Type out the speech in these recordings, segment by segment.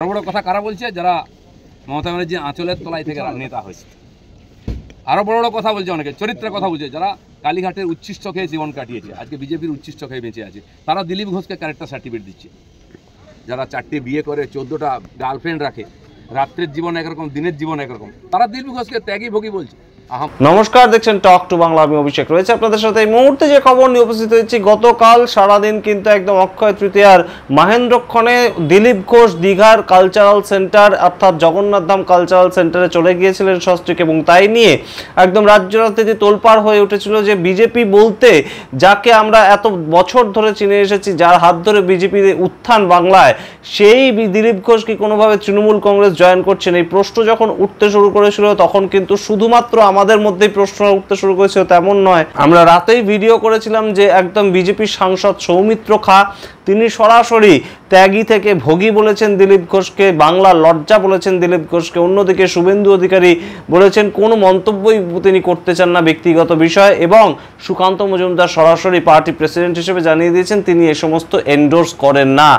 বড় কথা কারা বলছে? যারা মমতা ব্যানার্জির আঁচলের তলায় থেকে নেতা হয়েছে। আরও বড় বড় কথা বলছে, অনেকে চরিত্রের কথা বলছে, যারা কালীঘাটের উচ্ছিষ্ট খেয়ে জীবন কাটিয়েছে, আজকে বিজেপির উচ্ছিষ্ট খেয়ে বেঁচে আছে, তারা দিলীপ ঘোষকে ক্যারেক্টার সার্টিফিকেট দিচ্ছে। যারা 4টে বিয়ে করে 14টা গার্লফ্রেন্ড রাখে, রাত্রের জীবন একরকম, দিনের জীবন একরকম, তারা দিলীপ ঘোষকে ত্যাগী ভোগী বলছে। নমস্কার, দেখছেন টক টু বাংলা, আমি অভিষেক রয়েছে আপনাদের সাথে। এই মুহূর্তে যে খবর নিয়ে উপস্থিত হয়েছি, গতকাল সারাদিন কিন্তু একদম অক্ষয় তৃতীয়ার মাহেন্দ্রক্ষণে দিলীপ ঘোষ দীঘার কালচারাল সেন্টার অর্থাৎ জগন্নাথ ধাম কালচারাল সেন্টারে চলে গিয়েছিলেন সস্ত্রীক, এবং তাই নিয়ে একদম রাজ্য রাজনীতি তোলপাড় হয়ে উঠেছিল যে বিজেপি বলতে যাকে আমরা এত বছর ধরে চিনে এসেছি, যার হাত ধরে বিজেপির উত্থান বাংলায়, সেই দিলীপ ঘোষ কি কোনোভাবে তৃণমূল কংগ্রেস জয়েন করছেন, এই প্রশ্ন যখন উঠতে শুরু করেছিল তখন কিন্তু শুধুমাত্র আমাদের মধ্যেই প্রশ্ন উঠতে শুরু করেছিল তেমন নয়। আমরা রাতেই ভিডিও করেছিলাম যে একদম বিজেপির সাংসদ সৌমিত্র খা তিনি সরাসরি ত্যাগী থেকে ভোগী বলেছেন দিলীপ ঘোষকে, বাংলার লজ্জা বলেছেন দিলীপ ঘোষকে। অন্যদিকে শুভেন্দু অধিকারী বলেছেন কোনো মন্তব্যই তিনি করতে চান না ব্যক্তিগত বিষয়, এবং সুকান্ত মজুমদার সরাসরি পার্টি প্রেসিডেন্ট হিসেবে জানিয়ে দিয়েছেন তিনি এ সমস্ত এন্ডোর্স করেন না।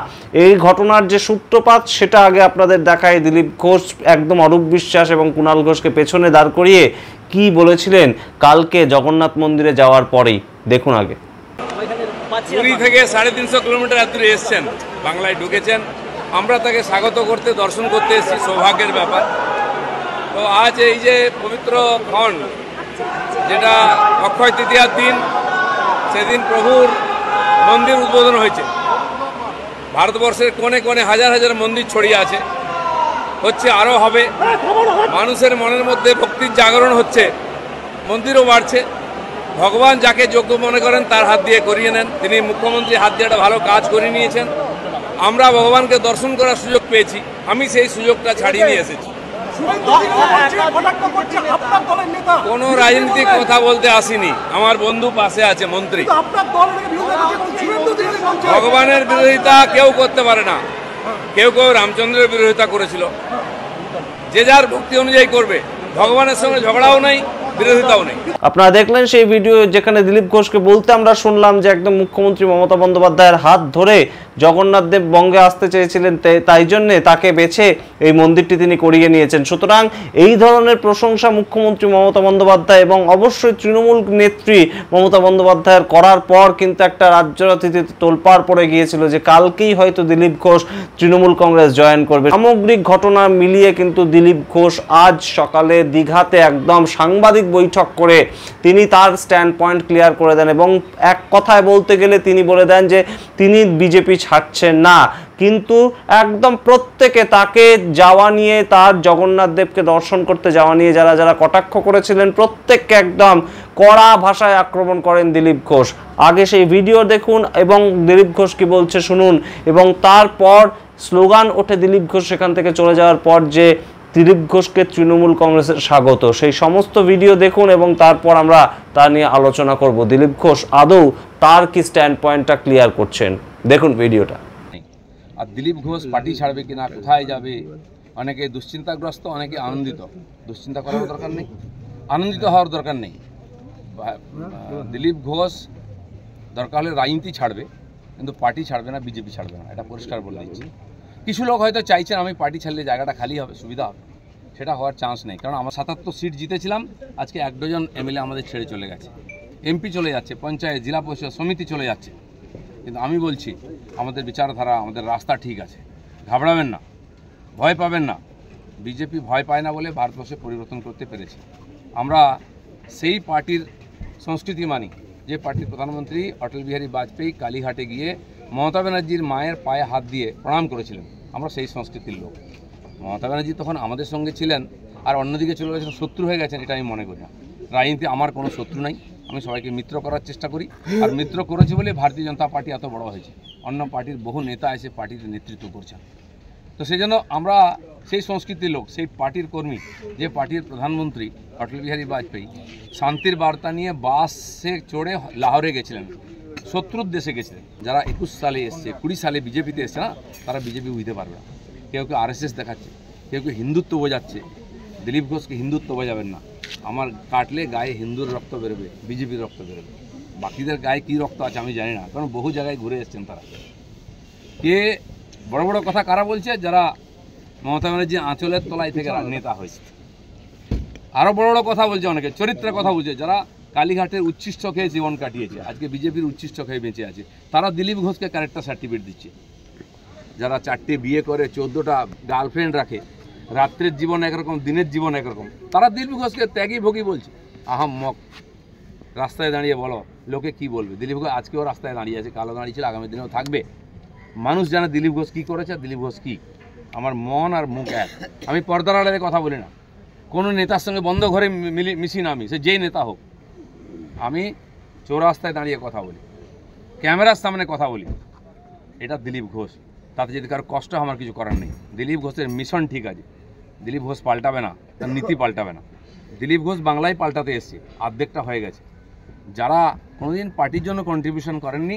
এই ঘটনার যে সূত্রপাত সেটা আগে আপনাদের দেখায়। দিলীপ ঘোষ একদম অরূপ বিশ্বাস এবং কুণাল ঘোষকে পেছনে দাঁড় করিয়ে কি বলেছিলেন কালকে জগন্নাথ মন্দিরে যাওয়ার পরেই, দেখুন আগে। পুরী থেকে 350 কিলোমিটার দূরে এসছেন, বাংলায় ঢুকেছেন, আমরা তাকে স্বাগত করতে, দর্শন করতে এসেছি, সৌভাগ্যের ব্যাপার। তো আজ এই যে পবিত্র ক্ষণ, যেটা অক্ষয় তৃতীয়ার দিন, সেদিন প্রভুর মন্দির উদ্বোধন হয়েছে। ভারতবর্ষের কোণে কোণে হাজার হাজার মন্দির ছড়িয়ে আছে, হচ্ছে, আরও হবে। মানুষের মনের মধ্যে ভক্তির জাগরণ হচ্ছে, মন্দিরও বাড়ছে। ভগবান যাকে যোগ্য মনে করেন তার হাত দিয়ে করিয়ে নেন। তিনি মুখ্যমন্ত্রী হাত দিয়ে একটা ভালো কাজ করে নিয়েছেন। আমরা ভগবানকে দর্শন করার সুযোগ পেয়েছি, আমি সেই সুযোগটা ছাড়িয়ে নিয়ে এসেছি। কোনো রাজনীতিক কথা বলতে আসিনি, আমার বন্ধু পাশে আছে মন্ত্রী। ভগবানের বিরোধিতা কেউ করতে পারে না। কেউ কেউ রামচন্দ্রের বিরোধিতা করেছিল, যে যার ভক্তি অনুযায়ী করবে। ভগবানের সঙ্গে ঝগড়াও নাই, বিরোধিতাও নেই। আপনারা দেখলেন সেই ভিডিও যেখানে দিলীপ ঘোষকে বলতে আমরা শুনলাম যে একদম মুখ্যমন্ত্রী মমতা বন্দ্যোপাধ্যায়ের হাত ধরে জগন্নাথ দেব বঙ্গে আসতে চেয়েছিলেন, তাই জন্যে তাকে বেছে এই মন্দিরটি তিনি করিয়ে নিয়েছেন। সুতরাং এই ধরনের প্রশংসা মুখ্যমন্ত্রী মমতা বন্দ্যোপাধ্যায় এবং অবশ্যই তৃণমূল নেত্রী মমতা বন্দ্যোপাধ্যায়ের করার পর কিন্তু একটা রাজ্য রাজনীতিতে তোলপাড় পড়ে গিয়েছিল যে কালকেই হয়তো দিলীপ ঘোষ তৃণমূল কংগ্রেস জয়েন করবে। সামগ্রিক ঘটনা মিলিয়ে কিন্তু দিলীপ ঘোষ আজ সকালে দীঘাতে একদম সাংবাদিক বৈঠক করে তিনি তার স্ট্যান্ড পয়েন্ট ক্লিয়ার করে দেন, এবং এক কথায় বলতে গেলে তিনি বলে দেন যে তিনি বিজেপি ছাড়ছেন না, কিন্তু একদম প্রত্যেকে তাকে যাওয়া নিয়ে, তার জগন্নাথ দেবকে দর্শন করতে যাওয়া নিয়ে যারা যারা কটাক্ষ করেছিলেন প্রত্যেককে একদম কড়া ভাষায় আক্রমণ করেন দিলীপ ঘোষ। আগে সেই ভিডিও দেখুন এবং দিলীপ ঘোষ কি বলছে শুনুন, এবং তারপর স্লোগান ওঠে দিলীপ ঘোষ সেখান থেকে চলে যাওয়ার পর যে দিলীপ ঘোষকে তৃণমূল কংগ্রেসের স্বাগত। সেই সমস্ত ভিডিও দেখুন এবং তারপর আমরা তা নিয়ে আলোচনা করব। দিলীপ ঘোষ আদৌ তার কি স্ট্যান্ড পয়েন্টটা ক্লিয়ার করছেন, দেখুন ভিডিওটা। আর দিলীপ ঘোষ পার্টি ছাড়বে কিনা, কোথায় যাবে, অনেকে দুশ্চিন্তাগ্রস্ত, অনেকে আনন্দিত। দুশ্চিন্তা করার দরকার নেই, আনন্দিত হওয়ার দরকার নেই। দিলীপ ঘোষ দরকার হলে রাজনীতি ছাড়বে, কিন্তু পার্টি ছাড়বে না, বিজেপি ছাড়বে না, এটা পরিষ্কার বলে দিচ্ছি। কিছু লোক হয়তো চাইছেন আমি পার্টি ছাড়লে জায়গাটা খালি হবে, সুবিধা হবে, সেটা হওয়ার চান্স নেই। কারণ আমরা 77 সিট জিতেছিলাম, আজকে 1 ডজন এমএলএ আমাদের ছেড়ে চলে গেছে, এমপি চলে যাচ্ছে, পঞ্চায়েত জেলা পরিষদ সমিতি চলে যাচ্ছে। কিন্তু আমি বলছি আমাদের বিচারধারা, আমাদের রাস্তা ঠিক আছে, ঘাবড়াবেন না, ভয় পাবেন না। বিজেপি ভয় পায় না বলে ভারতবর্ষে পরিবর্তন করতে পেরেছে। আমরা সেই পার্টির সংস্কৃতি মানি যে পার্টির প্রধানমন্ত্রী অটল বিহারী বাজপেয়ী কালীঘাটে গিয়ে মমতা ব্যানার্জির মায়ের পায়ে হাত দিয়ে প্রণাম করেছিলেন। আমরা সেই সংস্কৃতির লোক। মমতা ব্যানার্জি তখন আমাদের সঙ্গে ছিলেন, আর অন্যদিকে চলে গেছেন, শত্রু হয়ে গেছেন, এটা আমি মনে করি না। রাজনীতি আমার কোনো শত্রু নাই, আমি সবাইকে মিত্র করার চেষ্টা করি, আর মিত্র করেছি বলে ভারতীয় জনতা পার্টি এত বড় হয়েছে। অন্য পার্টির বহু নেতা এসে পার্টির নেতৃত্ব করছেন। তো সেই জন্য আমরা সেই সংস্কৃতির লোক, সেই পার্টির কর্মী, যে পার্টির প্রধানমন্ত্রী অটল বিহারী বাজপেয়ী শান্তির বার্তা নিয়ে বাসে চড়ে লাহোরে গেছিলেন, শত্রুর দেশে গেছিলেন। যারা 21 সালে এসছে, 20 সালে বিজেপিতে এসছে না, তারা বিজেপি বুঝতে পারবে না। কেউ কেউ RSS দেখাচ্ছে, কেউ কেউ হিন্দুত্ব বোঝাচ্ছে। দিলীপ ঘোষকে হিন্দুত্ব বোঝাবেন না। আমার কাটলে গায়ে হিন্দুর রক্ত বেরোবে, বিজেপির রক্ত বেরোবে। বাকিদের গায়ে কী রক্ত আছে আমি জানি না, কারণ বহু জায়গায় ঘুরে এসছেন তারা। কে বড় বড় কথা কারা বলছে? যারা মমতা ব্যানার্জি আঁচলের তলায় থেকে নেতা হয়েছে। আরও বড় বড় কথা বলছে, অনেকে চরিত্রের কথা বলছে, যারা কালীঘাটের উচ্ছিষ্ট খেয়ে জীবন কাটিয়েছে, আজকে বিজেপির উচ্ছিষ্ট খেয়ে বেঁচে আছে, তারা দিলীপ ঘোষকে ক্যারেক্টার সার্টিফিকেট দিচ্ছে। যারা 4টে বিয়ে করে 14টা গার্লফ্রেন্ড রাখে, রাত্রের জীবন একরকম, দিনের জীবন একরকম, তারা দিলীপ ঘোষকে ত্যাগী ভোগী বলছে। আহাম্মক, রাস্তায় দাঁড়িয়ে বলো লোকে কি বলবে। দিলীপ ঘোষ আজকেও রাস্তায় দাঁড়িয়ে আছে, কালো দাঁড়িয়েছিল, আগামী দিনেও থাকবে। মানুষ জানে দিলীপ ঘোষ কী করেছে, দিলীপ ঘোষ কী। আমার মন আর মুখ এক। আমি পর্দার আড়ালে কথা বলি না, কোনো নেতার সঙ্গে বন্ধ ঘরে মিশি না, আমি সে যেই নেতা হোক। আমি চৌরাস্তায় দাঁড়িয়ে কথা বলি, ক্যামেরার সামনে কথা বলি। এটা দিলীপ ঘোষ, তাতে যদি কারো কষ্ট আমার কিছু করার নেই। দিলীপ ঘোষের মিশন ঠিক আছে, দিলীপ ঘোষ পাল্টাবে না, তার নীতি পাল্টাবে না। দিলীপ ঘোষ বাংলায় পাল্টাতে এসছে, অর্ধেকটা হয়ে গেছে। যারা কোনোদিন পার্টির জন্য কন্ট্রিবিউশন করেননি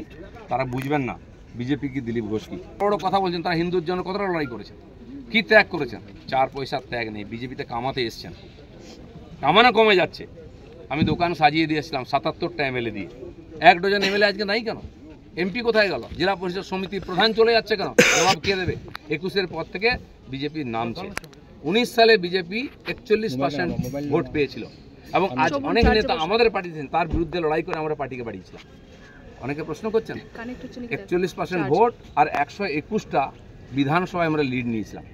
তারা বুঝবেন না বিজেপি কি, দিলীপ ঘোষ কি। বড় কথা বলছেন, তারা হিন্দুর জন্য কতটা লড়াই করেছেন, কী ত্যাগ করেছেন। 4 পয়সার ত্যাগ নেই, বিজেপিতে কামাতে এসছেন, কামানো কমে যাচ্ছে। আমি দোকান সাজিয়ে দিয়েছিলাম 77টা এমএলএ দিয়ে, 1 ডজন এমএলএ আজকে নাই কেন? এমপি কোথায় গেল? জেলা পরিষদ সমিতির প্রধান চলে যাচ্ছে কেন? জবাব কে দেবে? 21-এর পর থেকে বিজেপির নামছে। 19 সালে বিজেপি 41% ভোট পেয়েছিল, এবং আজ অনেক নেতা আমাদের পার্টিতে তার বিরুদ্ধে লড়াই করে আমরা পার্টিকে বাড়িয়েছিলাম। অনেকে প্রশ্ন করছেন, 41% ভোট আর 121টা বিধানসভায় আমরা লিড নিয়েছিলাম।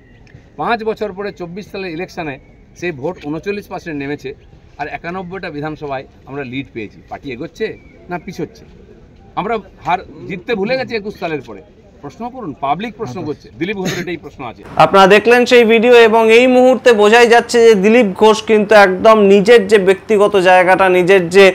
5 বছর পরে 24 সালের ইলেকশনে সেই ভোট 39% নেমেছে, আর 91টা বিধানসভায় আমরা লিড পেয়েছি। পার্টি এগোচ্ছে না পিছোচ্ছে? আমরা জিততে ভুলে গেছি 21 সালের পরে। প্রশ্ন করুন, পাবলিক প্রশ্ন করছে, দিলীপ ঘোষের এটাই প্রশ্ন আছে। আপনারা দেখলেন সেই ভিডিও, এবং এই মুহূর্তে বোঝাই যাচ্ছে যে দিলীপ ঘোষ কিন্তু একদম নিজের যে ব্যক্তিগত জায়গাটা, নিজের যে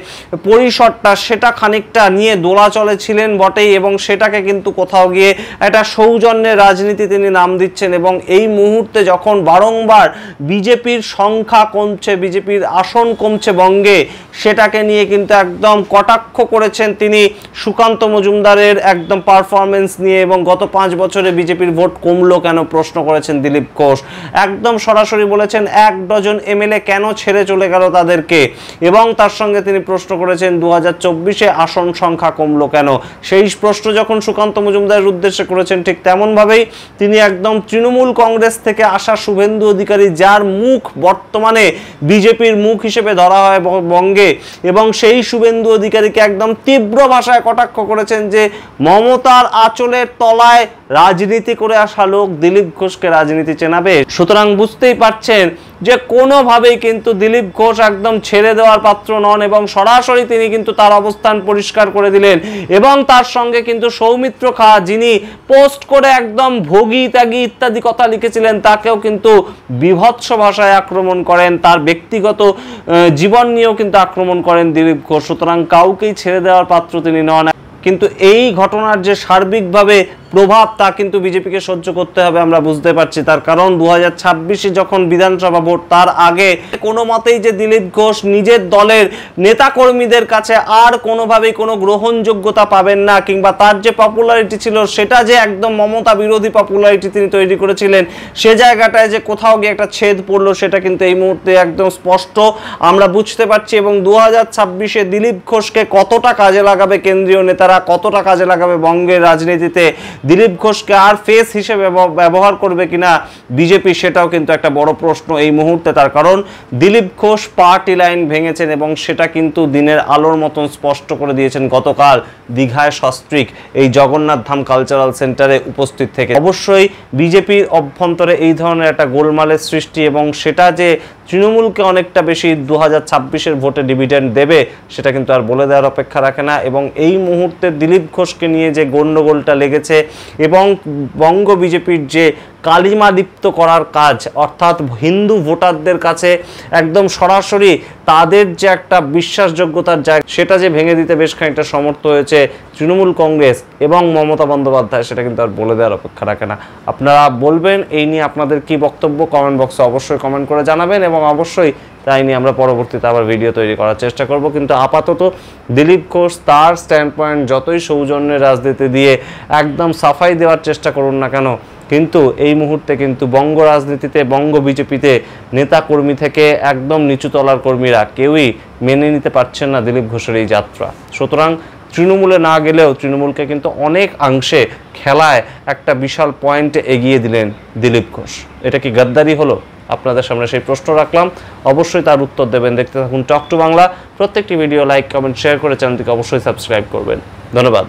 পরিসরটা, সেটা খানিকটা নিয়ে দোলাচলে ছিলেন বটেই, এবং সেটাকে কিন্তু কোথাও গিয়ে একটা সৌজন্যের রাজনীতি তিনি নাম দিচ্ছেন। এবং এই মুহূর্তে যখন বারংবার বিজেপির সংখ্যা কমছে, বিজেপির আসন কমছে বঙ্গে, সেটাকে নিয়ে কিন্তু একদম কটাক্ষ করেছেন তিনি সুকান্ত মজুমদারের একদম পারফরমেন্স নিয়ে। এবং গত 5 বছরে বিজেপির ভোট কমলো কেন প্রশ্ন করেছেন দিলীপ ঘোষ। একদম সরাসরি বলেছেন 1 ডজন এমএলএ কেন ছেড়ে চলে গেল তাদেরকে, এবং তার সঙ্গে তিনি প্রশ্ন করেছেন 2024-এ আসন সংখ্যা কমলো কেন। সেই প্রশ্ন যখন সুকান্ত মজুমদারের উদ্দেশ্যে করেছেন, ঠিক তেমনভাবেই তিনি একদম তৃণমূল কংগ্রেস থেকে আসা শুভেন্দু অধিকারী, যার মুখ বর্তমানে বিজেপির মুখ হিসেবে ধরা হয় বঙ্গে, এবং সেই শুভেন্দু অধিকারীকে একদম তীব্র ভাষায় কটাক্ষ করেছেন যে মমতার আঁচলের তলায় রাজনীতি করে আসা লোক দিলীপ ঘোষকে রাজনীতি চেনাবে। সুতরাং বুঝতেই পারছেন যে কোনোভাবেই কিন্তু দিলীপ ঘোষ একদম ছেড়ে দেওয়ার পাত্র নন, এবং সরাসরি তিনি কিন্তু তার অবস্থান পরিষ্কার করে দিলেন। এবং তার সঙ্গে কিন্তু সৌমিত্র খাঁ, যিনি পোস্ট করে একদম ভোগী ত্যাগী ইত্যাদি কথা লিখেছিলেন, তাকেও কিন্তু বিভৎস ভাষায় আক্রমণ করেন, তার ব্যক্তিগত জীবন নিয়েও কিন্তু আক্রমণ করেন দিলীপ ঘোষ। সুতরাং কাউকেই ছেড়ে দেওয়ার পাত্র তিনি নন। কিন্তু এই ঘটনার যে সার্বিকভাবে প্রভাব, তা কিন্তু বিজেপিকে সহ্য করতে হবে, আমরা বুঝতে পারছি। তার কারণ 2026-এ যখন বিধানসভা ভোট, তার আগে কোনো মতেই যে দিলীপ ঘোষ নিজের দলের নেতাকর্মীদের কাছে আর কোনোভাবেই কোনো গ্রহণযোগ্যতা পাবেন না, কিংবা তার যে পপুলারিটি ছিল সেটা যে একদম মমতা বিরোধী পপুলারিটি তিনি তৈরি করেছিলেন, সে জায়গাটায় যে কোথাও গিয়ে একটা ছেদ পড়লো, সেটা কিন্তু এই মুহূর্তে একদম স্পষ্ট আমরা বুঝতে পারছি। এবং 2026-এ দিলীপ ঘোষকে কতটা কাজে লাগাবে কেন্দ্রীয় নেতারা, কতটা কাজে লাগাবে বঙ্গের রাজনীতিতে, দিলীপ ঘোষকে আর ফেস হিসেবে ব্যবহার করবে কিনা বিজেপি, সেটাও কিন্তু একটা বড় প্রশ্ন এই মুহূর্তে। তার কারণ দিলীপ ঘোষ পার্টি লাইন ভেঙেছেন, এবং সেটা কিন্তু দিনের আলোর মতন স্পষ্ট করে দিয়েছেন গতকাল দীঘায় সস্ত্রীক এই জগন্নাথ ধাম কালচারাল সেন্টারে উপস্থিত থেকে। অবশ্যই বিজেপির অভ্যন্তরে এই ধরনের একটা গোলমালের সৃষ্টি, এবং সেটা যে তৃণমূলকে অনেকটা বেশি 2026-এর ভোটে ডিভিডেন্ড দেবে, সেটা কিন্তু আর বলে দেওয়ার অপেক্ষা রাখে না। এবং এই মুহূর্তে দিলীপ ঘোষকে নিয়ে যে গন্ডগোলটা লেগেছে, এবং বঙ্গ বিজেপির যে কালিমা লিপ্ত করার কাজ, অর্থাৎ হিন্দু ভোটারদের কাছে একদম সরাসরি তাদের যে একটা বিশ্বাসযোগ্যতার জায়গা, সেটা যে ভেঙে দিতে বেশ খানিকটা সমর্থ হয়েছে তৃণমূল কংগ্রেস এবং মমতা বন্দ্যোপাধ্যায়, সেটা কিন্তু আর বলে দেওয়ার অপেক্ষা রাখে না। আপনারা বলবেন এই নিয়ে আপনাদের কি বক্তব্য, কমেন্ট বক্সে অবশ্যই কমেন্ট করে জানাবেন, এবং অবশ্যই তাই নিয়ে আমরা পরবর্তীতে আবার ভিডিও তৈরি করার চেষ্টা করব। কিন্তু আপাতত দিলীপ ঘোষ তার স্ট্যান্ড পয়েন্ট যতই সৌজন্যের রাজনীতি দিয়ে একদম সাফাই দেওয়ার চেষ্টা করুন না কেন, কিন্তু এই মুহূর্তে কিন্তু বঙ্গ রাজনীতিতে, বঙ্গ বিজেপিতে নেতা কর্মী থেকে একদম নিচু তলার কর্মীরা কেউই মেনে নিতে পারছেন না দিলীপ ঘোষের এই যাত্রা। সুতরাং তৃণমূলে না গেলেও তৃণমূলকে কিন্তু অনেক অংশে খেলায় একটা বিশাল পয়েন্টে এগিয়ে দিলেন দিলীপ ঘোষ। এটা কি গাদ্দারি হলো? আপনাদের সামনে সেই প্রশ্ন রাখলাম, অবশ্যই তার উত্তর দেবেন। দেখতে থাকুন টক টু বাংলা। প্রত্যেকটি ভিডিও লাইক, কমেন্ট, শেয়ার করে চ্যানেলটিকে অবশ্যই সাবস্ক্রাইব করবেন। ধন্যবাদ।